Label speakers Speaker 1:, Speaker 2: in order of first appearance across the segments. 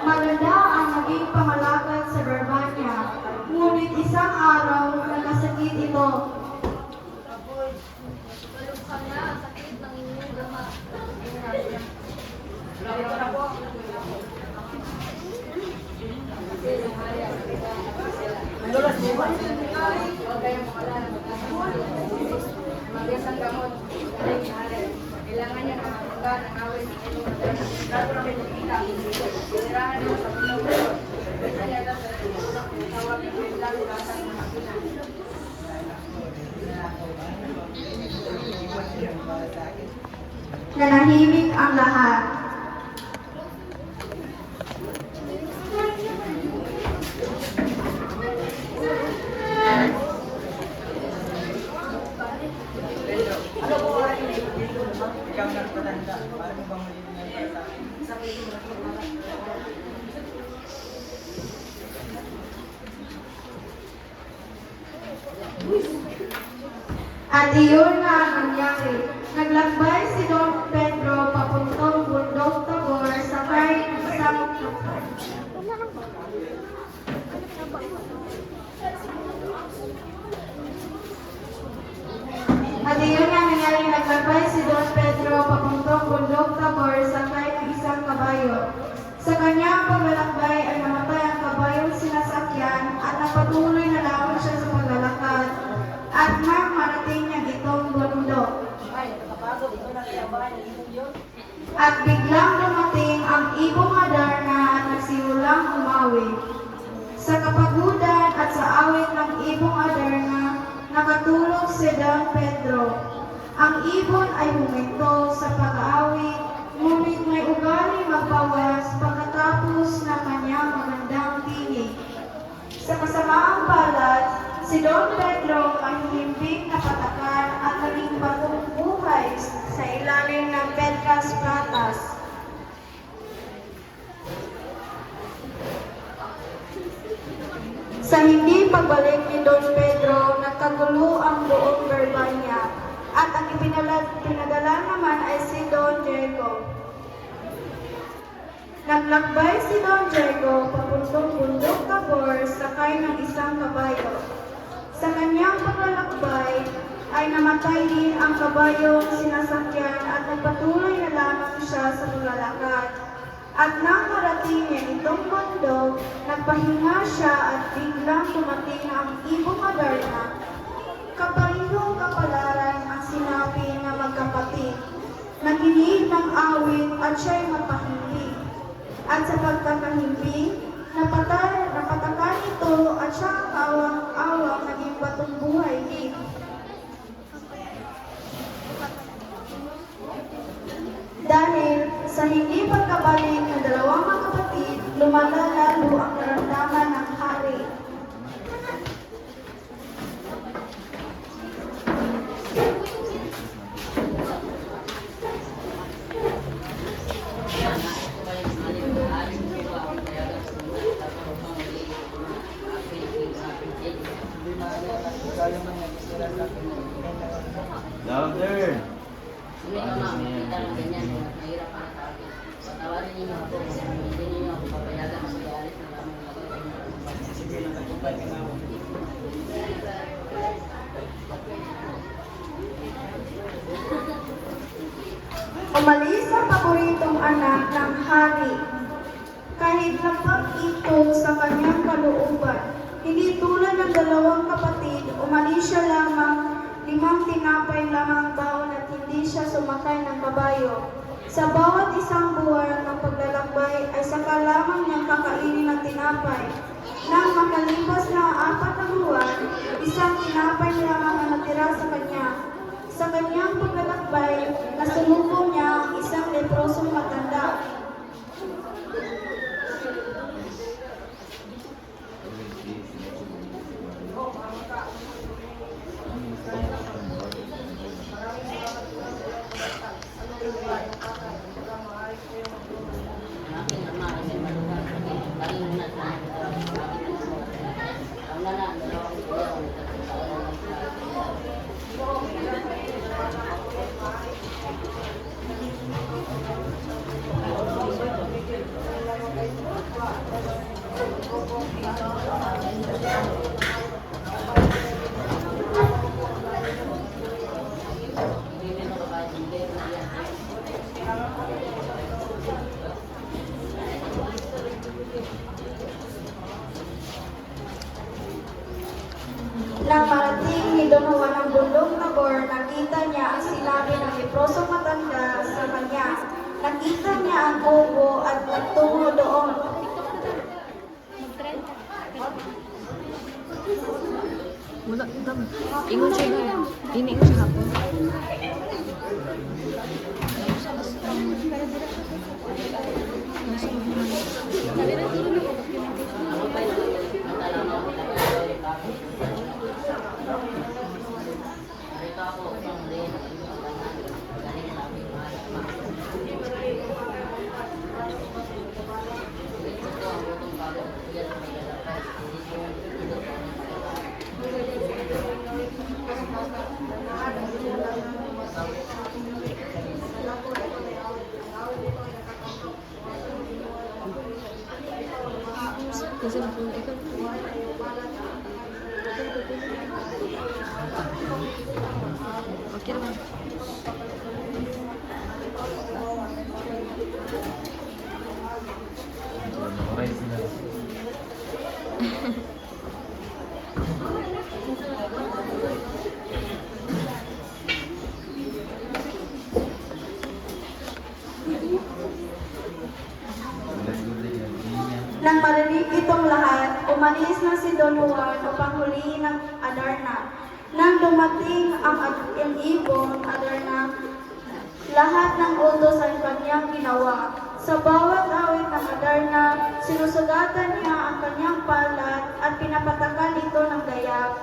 Speaker 1: Maganda ang naging pamalakad sa Barbanya, ngunit isang araw nagkasakit ito.
Speaker 2: Malugkang na ang sakit ng inyong gama.
Speaker 3: Manulas mo ba? Huwag kayong makalala. Mag-isang gamot. Kailangan niya na matanggal ang awit ng inyong madalas. Lalo na kayo makita. Sinirahan mo sa pinag-ulo. Kaya lang sa tawag ng kayo lalo lasang makina.
Speaker 1: Nanahimik ang lahat.
Speaker 3: Ano po oras na ikaw nagpatanda? Paano bang malilimutan sa akin? Sa
Speaker 1: At iyon nga ang nangyari. Naglakbay si Don Pedro papuntong bundok Tabor sakay ng isang At iyon nga nangyari. Naglakbay si Don Pedro papuntong bundok Tabor sakay ng isang kabayo. Sa kanyang paglalakbay ay namatay ang kabayong sinasakyan at napatuloy na lamang siya sa paglalakad. At nang marating niya itong bundok, at biglang dumating ang ibong Adarna at nagsimulang umawi. Sa kapagudan at sa awit ng ibong Adarna, nakatulog si Don Pedro. Ang ibon ay huminto sa pag-aawit, ngunit may ugali magbawas pagkatapos ng kanyang magandang tinig. Sa kasamaang palad, si Don Pedro ay hihimping na patakan at naging batong buhay sa ilalim ng Pedras Pratas. Sa hindi pagbalik ni Don Pedro, nagkagulo ang buong Barbanya at ang pinadala naman ay si Don Diego. Naglakbay si Don Diego papuntong bundok Tabor sakay ng isang kabayo. Sa kanyang paglalakbay ay namatay din ang kabayong sinasakyan at nagpatuloy na lamang siya sa paglalakad. At nang marating niya itong bundok, nagpahinga siya at biglang dumating ang ibong Adarna. Kaparehong kapalaran ang sinabi na magkapatid. Naginig ng awit at siya'y mapahimbing. At sa pagkakahimbing, napatakan ito at siya ang awang-awang naging batong buhay din. Dahil sa hindi pagkabalik ng dalawang magkapatid, lumala lalo ang karamdaman ng hari.
Speaker 4: Louder!
Speaker 5: Hindi ko makikita ng ganyan, mahirap ang tao. Patawarin ninyo ako, hindi ninyo ako papayagan sa galit na lamang lagay.
Speaker 3: Sige lang, nagpupay ka na ako.
Speaker 1: Umalis ang paboritong anak ng hari. Kahit lapag ito sa kanyang kalooban, hindi tulad ng dalawang kapatid, umalis siya lamang 5 tinapay lamang baon at hindi siya sumakay ng kabayo. Sa bawat isang buwan ng paglalakbay ay saka lamang niyang kakainin ng tinapay. Nang makalipas na 4 na buwan, isang tinapay lamang ang natira sa kanya. Sa kanyang paglalakbay, nasulubong niya ang isang leprosong matanda.
Speaker 5: Ang aking ama ay malugang kalinunat na ang lala, dalawang ilaw, nagkakaroon ng
Speaker 4: Gam. Ingon siya ba? Ingon siya hapon. Kasi po, ikaw. Okay naman.
Speaker 1: Nang marinig itong lahat, umalis na si Don Juan upang huliin ang Adarna. Nang dumating ang ibon, Adarna, lahat ng utos ang kanyang ginawa. Sa bawat awit ng Adarna, sinusugatan niya ang kanyang palad at pinapatakan ito ng dayak.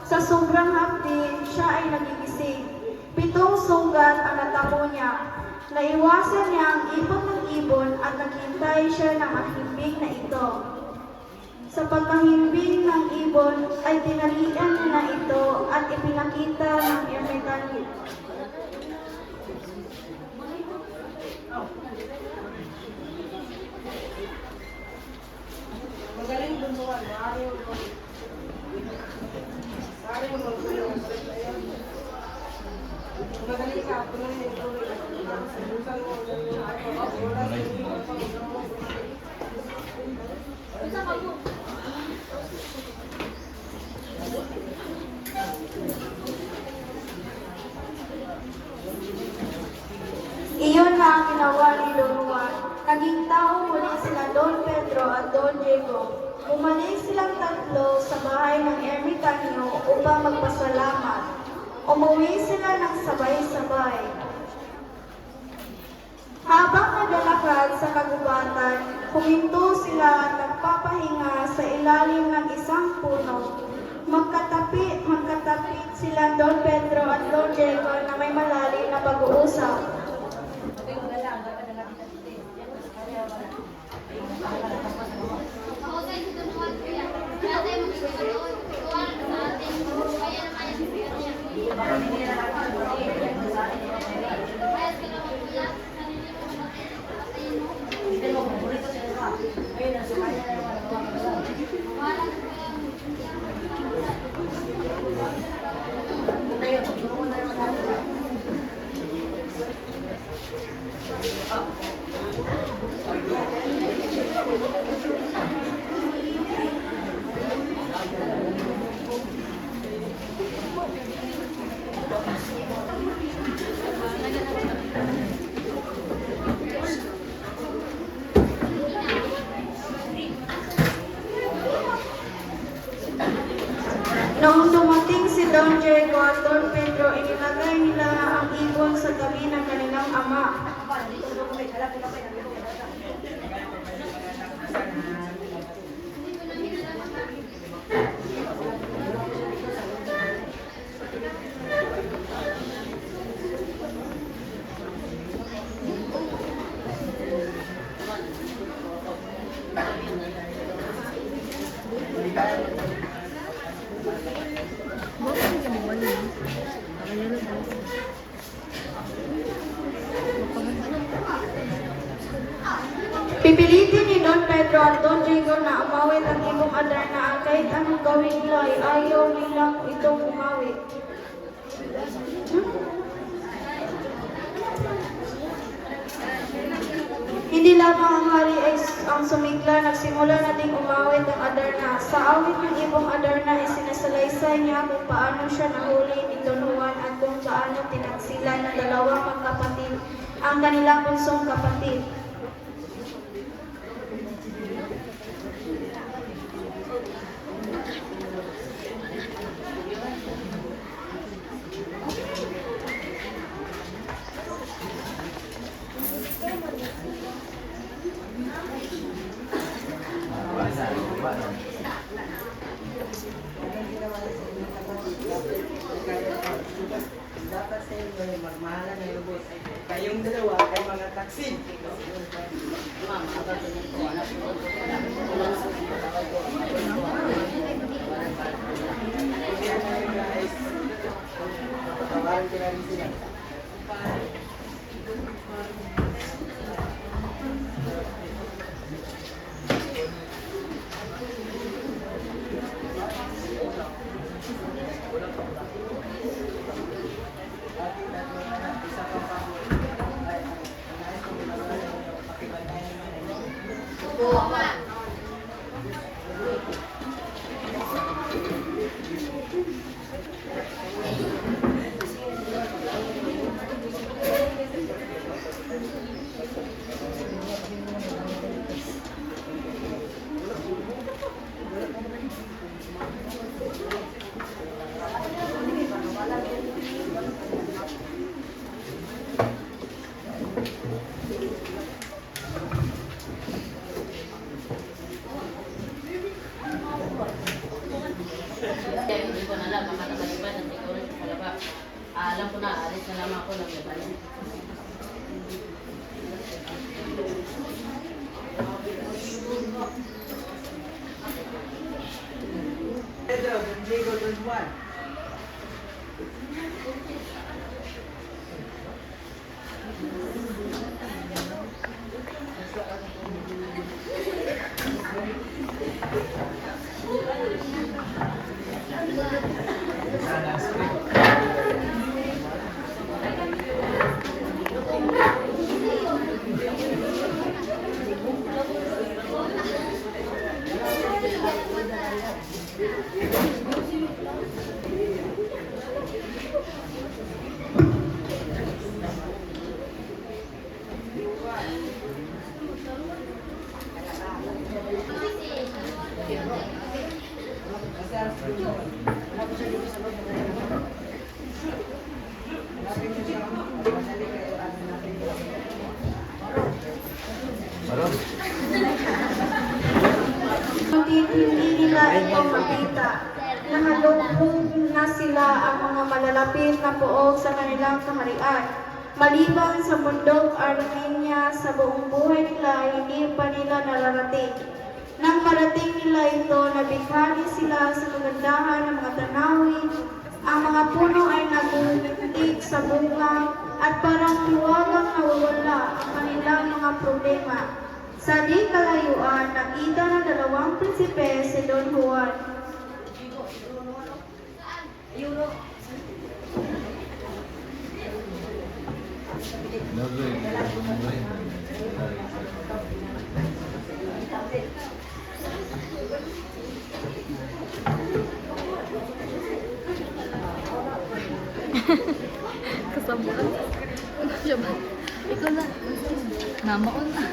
Speaker 1: Sa sobrang hapdi, siya ay nagigising. 7 sugat ang natamo niya. Naiwasan niya ang ipon ng ibon at naghintay siya ng mahimbing na ito. Sa pagkahimbing ng ibon ay tinalian niya na ito at ipinakita ng ermitanyo.
Speaker 3: Magaling buntuan, maaari yung magaling ka, punan yung tuloy. Busan mo,
Speaker 1: Iyon na ang ginawa ni Don Juan. Naging tao muli sila Don Pedro at Don Diego. Umalis silang tatlo sa bahay ng ermitanyo upang magpasalamat. Umuwi sila ng sabay-sabay. Habang naglalakad sa kagubatan, huminto sila at nagpapahinga sa ilalim ng isang puno. Magkatapit sila Don Pedro at Don Diego na may malalim na pag-uusap.
Speaker 2: Ako tayo si Don Juan, kuya. Kaya tayo mag-isip doon. Gawa na sa atin. Kaya naman yung sipir niya. Kaya ka naman, kuya. Kanina mo natin. Ayun mo. Wala na kuya.
Speaker 1: Noong dumating si Don Diego at Don Pedro, inilagay nila ang ibon sa tabi ng kanilang ama.
Speaker 4: Bakit ka mo wala? Kaya na ba?
Speaker 1: Pipilitin ni Don Pedro at Don Diego na umawit ang ibong Adarna at kahit anong gawin nila ay ayaw nilang itong umawit. Hindi lamang ang hari ay ang sumigla, nagsimula na ding umawit ang Adarna. Sa awit ng ibong Adarna ay sinasalaysay niya kung paano siya nahuli ni Don Juan at kung paano tinaksilan ng dalawang magkapatid ang kanilang bunsong kapatid.
Speaker 5: Ma'am, kapag tingin ko, anak ko, wala na sa kapag ko, Kaya hindi ko na alam, makakalipan ng siguro sa kalaba. Alam ko na, alis na naman ako ng laban.
Speaker 6: Pedro, Diego, Don Juan.
Speaker 1: Hindi nila ito makita. Nahalubog na sila ang mga malalapit na poog sa kanilang kaharian. Maliban sa mundong Armenia, sa buong buhay nila, hindi pa nila nararating. Nang marating nila ito, nabighani sila sa kagandahan ng mga tanawin. Ang mga puno ay nagumintig sa bunga at parang hiwagang nawawala ang kanilang mga problema. Sa di kalayuan, nakita ng dalawang prinsipe si Don Juan.
Speaker 4: Kasabuan. Siya ba? Ikaw na. Namaon na.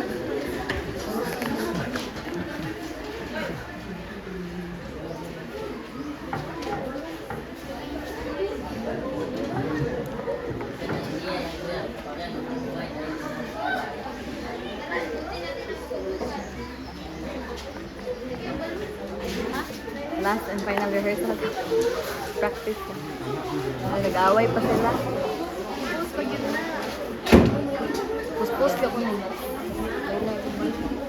Speaker 4: Last and final rehearsal. Practice yan. Nag-away pa sila. Puspos ka po nila.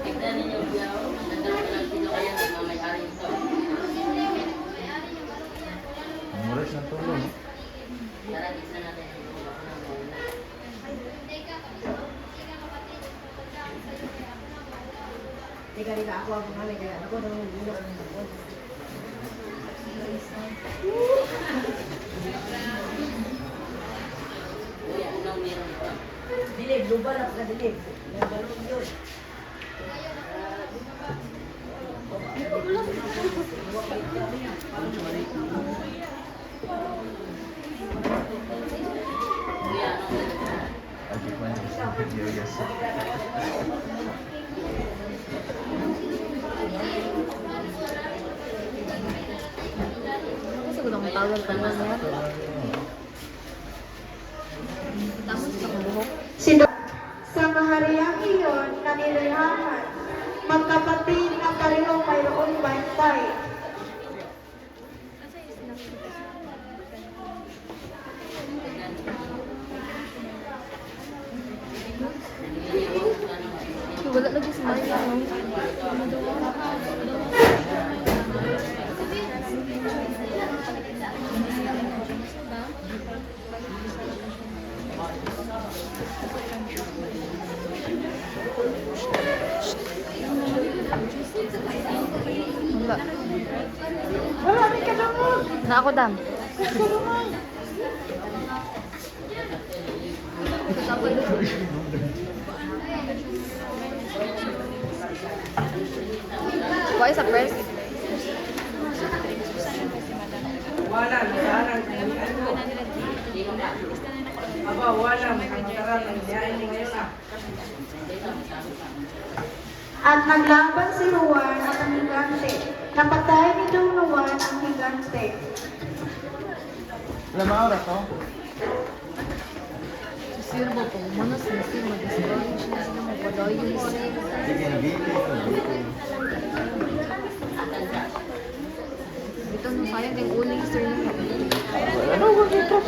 Speaker 5: Tignan ninyo, nandun ko lang sino kaya na may-ari ito.
Speaker 7: Muras na tulong.
Speaker 5: Tara, tignan natin.
Speaker 3: Teka, teka, ako ang pangalan kaya ako nang gulo ang ako.
Speaker 5: Kuya, anong meron pa?
Speaker 3: Dilib, luba na pagka dilib. Nagbalong yun.
Speaker 5: Kuya, anong meron pa?
Speaker 7: Lagi ko yung sa video, yes.
Speaker 4: Kasi ko nang tawag ka na niya. Tapos sa buhok.
Speaker 1: Sa kahariang iyon, nanirahan, magkapatid na parehong mayroong bantay.
Speaker 5: Hindi
Speaker 4: Wala lagi si Maria. Wala. Na ako dam. Why sa press?
Speaker 6: Wala, nakarang kanian ko. Aba, wala, nakarang kanian ni ngayon ah.
Speaker 1: At naglaban si Juan at ang higante. Napatay ni Don Juan ang higante.
Speaker 7: Alam mo oras to?
Speaker 4: Sir mo po, manas na sir, mag-destroy siya sila magpadayo sir.
Speaker 7: Sige, nabili ko.
Speaker 4: Ito nung sayang kay uling sir niya.
Speaker 7: Ano ba ito?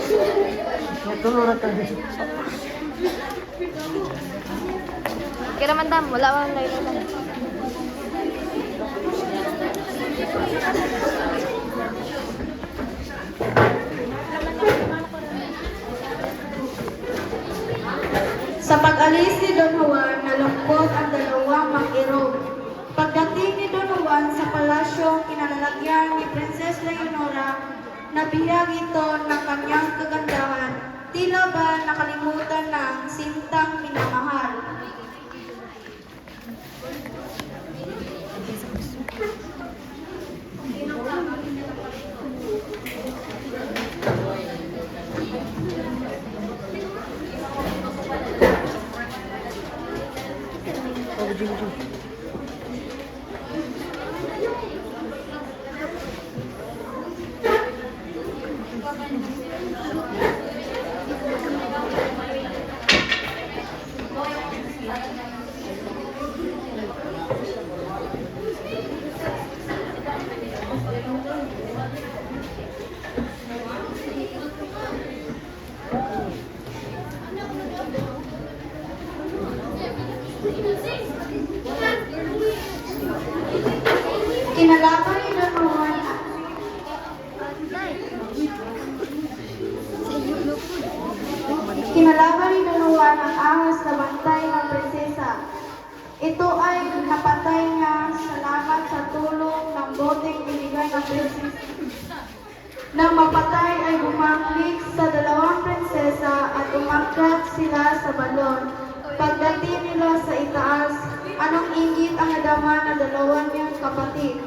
Speaker 7: Natulungan ka din.
Speaker 4: Kaya man dam, wala akong laylo lang.
Speaker 1: Sa pag-alis ni Don Juan, nalungkot ang dalawang mag-irog. Pagdating ni Don Juan sa palasyong kinalalagyan ni Princess Leonora, nabihag ito ng kanyang kagandahan. Tila ba nakalimutan ng sintang minamahal. Kinalaban ni Don Juan ang ahas na bantay ng prinsesa. Ito ay napatay niya salamat sa tulong ng boteng binigay ng prinsesa. Nang mapatay ay bumanglik sa dalawang prinsesa at umakyat sila sa balon. Pagdating nila sa itaas, anong inggit ang nadama ng dalawang niyang kapatid?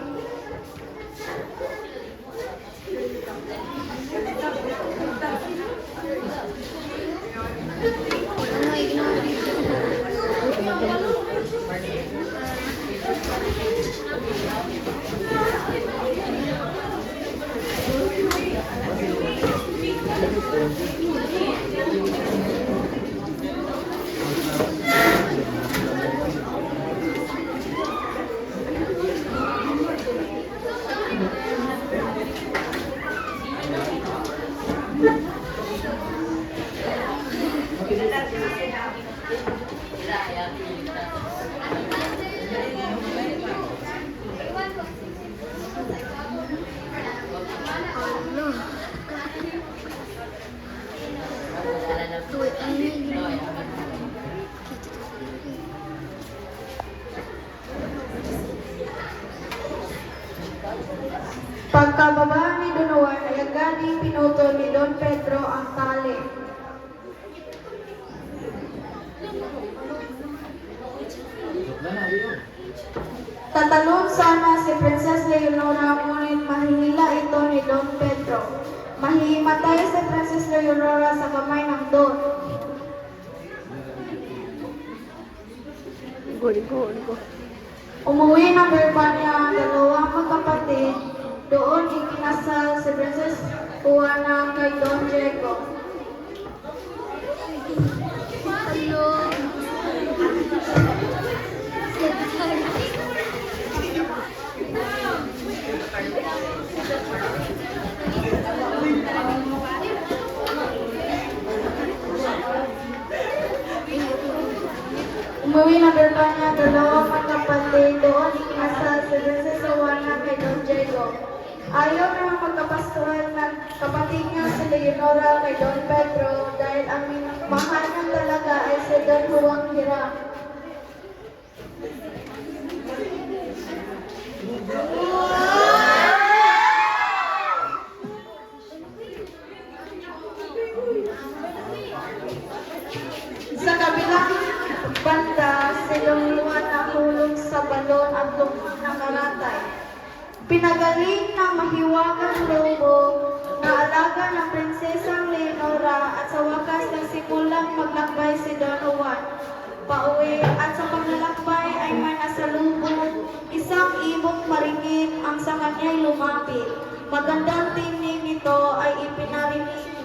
Speaker 1: Pagkababa ni Don Juan ay agad pinutol ni Don Pedro ang tali. Tatalon sana si Princess Leonora, ngunit mahihila ito ni Don Pedro. Mahihimatay si Princess Leonora sa kamay ng Don. Umuwi ng Birmania ang dalawang magkapatid. Doon ikinasal si Princess Juana kay Don Diego. Umuwi ng Birmania niya dalawang magkapatid doon ikinasal si Princess Rowena kay Don Diego. Ayaw naman magkapastoral ng kapatid niya si Leonora kay Don Pedro dahil ang mahal niya talaga ay si Don Juan Hiram. Sa kabilang banda, si Don Juan nahulog sa balon at lubog na karatay. Pinagaling ng mahiwagang lobo na alaga ng prinsesang Leonora at sa wakas nagsimulang maglakbay si Don Juan pauwi at sa paglalakbay ay may nasalubong isang ibong maringit ang sa kanya'y lumapit. Magandang tinig nito ay ipinarinig.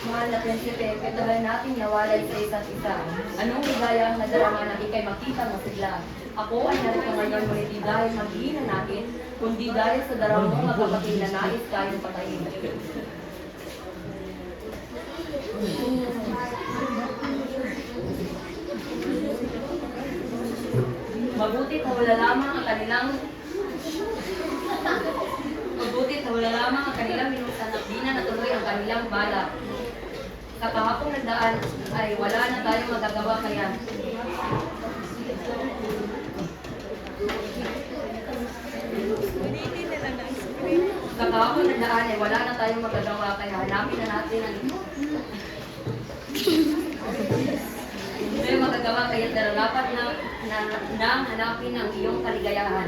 Speaker 3: Mahal na prinsipe, patuloy natin nawalay sa isa't isa. Anong ligaya ang nadarama na ikay makita mo sigla? Ako ay narito ngayon ngunit di dahil maghihina natin, kundi dahil sa daramong magkapatid na nais kayong patayin. Mabutit na wala lamang ang kanilang minusan di na natuloy ang kanilang balak. Sa kahapong nagdaan ay wala na tayong magagawa kaya. Sa kahapong nagdaan ay wala na tayong magagawa kaya hanapin na natin ang may magagawa kaya daralapat na hanapin ang iyong kaligayahan.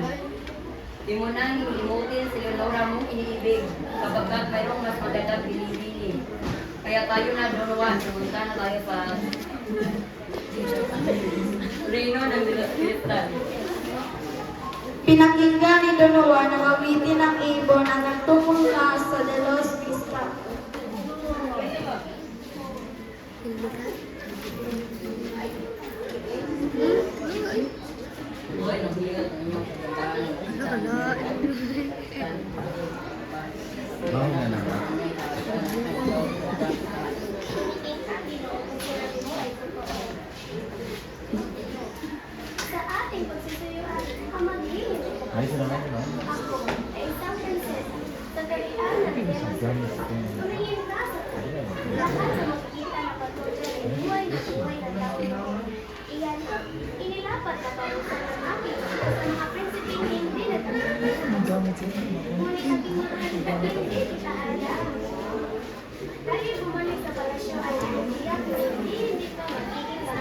Speaker 3: Di mo na hilimutin si Leonora mong iniibig kapagkat mayroong mas magandang binibili. Kaya tayo na Don, pumunta na tayo sa Reino ng De Los Cristal.
Speaker 1: Pinakinggan ni Don Juan ang awitin ng ibon ang nagtungo na sa De Los Cristal.
Speaker 5: Buhay ng hilat ng mga kagandahan.
Speaker 2: Sa ating pagsisuyuan, ang maglilid. Ako ay isang prinsesa sa karian ng Diyos. Tumingin ka sa tayo. Lahat na makikita na patuloy ay buhay na tao. Iyan, inilapat na parusa ng aking sa mga prinsipeng hindi nagtatapos. Ngunit aking mga hindi kita alam. Dahil bumalik sa palasyo ay naiiyak na hindi ka makikita.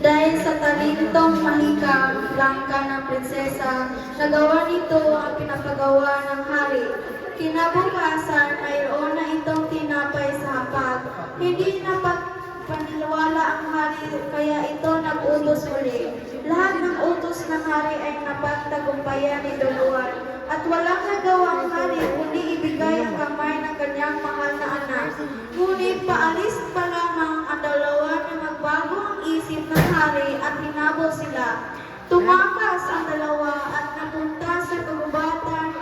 Speaker 1: Dahil sa talintong mahikam langka ng prinsesa, nagawa nito ang pinapagawa ng hari. Kinabukasan, mayroon na itong tinapay sa hapag. Hindi napagpaniwala ang hari, kaya ito nag-utos uli. Lahat ng utos ng hari ay napagtagumpayan ni Don Juan. At walang nagawa ang hari, kundi ibigay ang kamay ng kanyang mahal na anak. Ngunit paalis pa lamang ang dalawa na magbago ang isip ng hari at hinabol sila. Tumakas ang dalawa at napunta sa kagubatan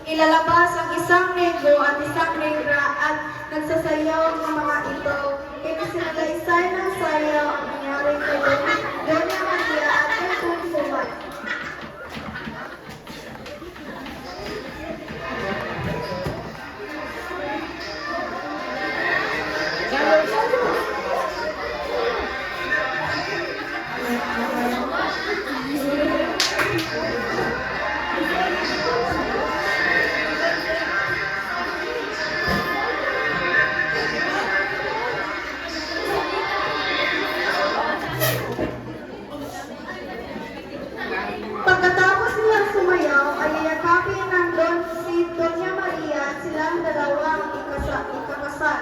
Speaker 1: Ilalabas ang isang negro at isang negra at nagsasayaw ng mga ito. Isinalaysay ng sayaw ang nangyari kay Doña Maria at kay Tunsuman. Pagkatapos nilang sumayaw, ay yakapin ng si Doña Maria at silang dalawang ikakasal.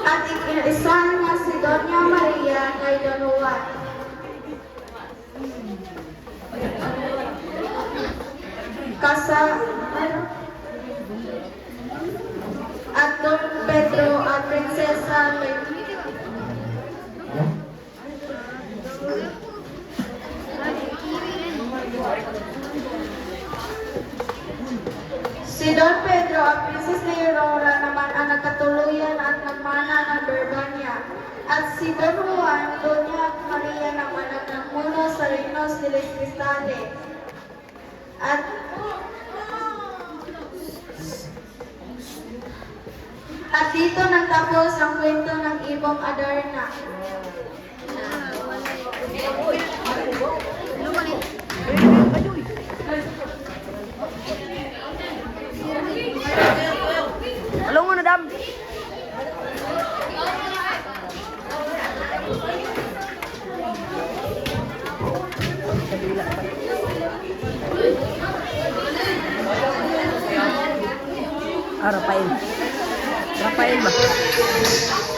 Speaker 1: At ikinaisan nga si Doña Maria kay Don Juan. At Don Pedro at Prinsesa Si Don Pedro at Princess Leonora naman ang nagkatuluyan at nagmana ng Berbanya. At si Don Juan, Doña Maria naman ang nagmuno sa Reinos de los Cristales. At dito nagtapos ang kwento ng Ibong Adarna.
Speaker 4: Alam mo na, Dam. Rafael. Rafael ba?